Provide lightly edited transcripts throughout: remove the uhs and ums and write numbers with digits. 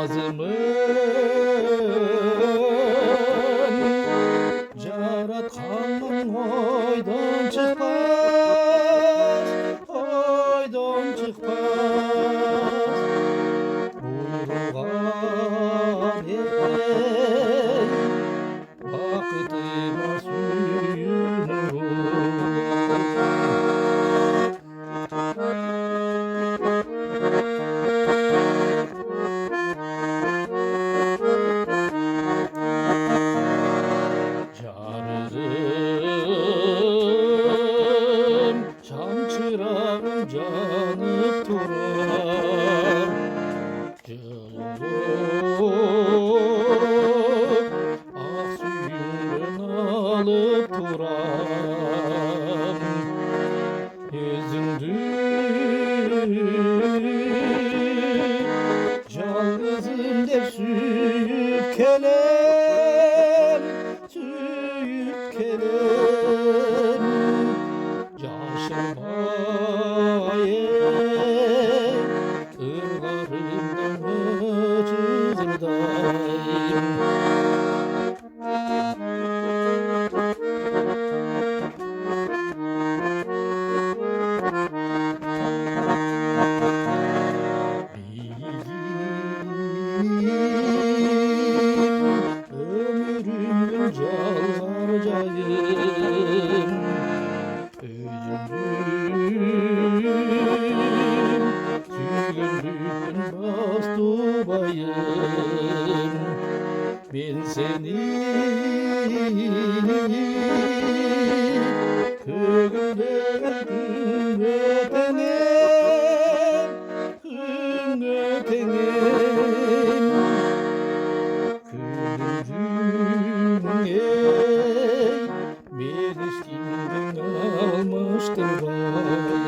kızımın Yaratkanın oydan çıkmaz, oydan çıkmaz. Buyruğan ey vakıtıma suyunur. Canım şam çırağım canıp durar. Cılızıp ak suyun alıp duram. Yüzündür yalnızım der süyüp kelem, süyüp kelem. Yaşamaye ırlarımdan cızırdayım. Ömrümün yalvaracağım, öyündüm tüyünlükün bastubayım. Ben seni köyümden öpenem, öpenem. Köyümün ey meriskimden almıştır bayım.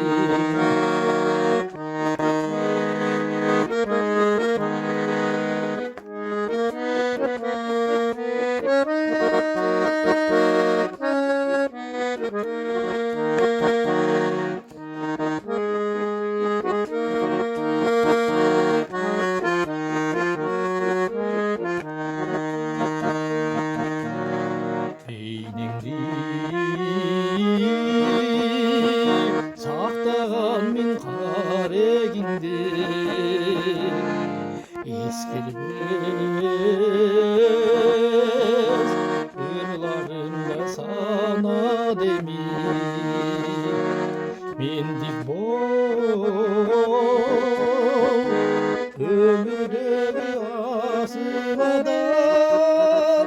Beynimdi saqtağan min qaregindi eskilmez ırlarımda sana demir. Mendik bol ömrümü asıl adam,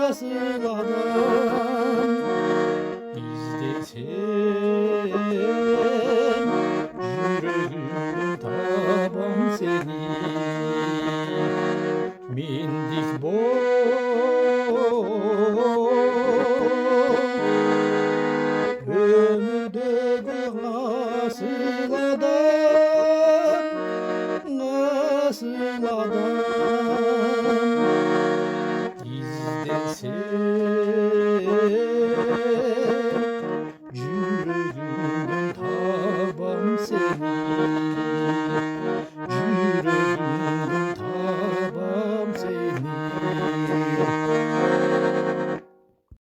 asıl adam. İzlesem yüreğimden taban seni. Mendik bol ömrümü asıl adam, asıl adam. İzlesem yüreğimden taban seni.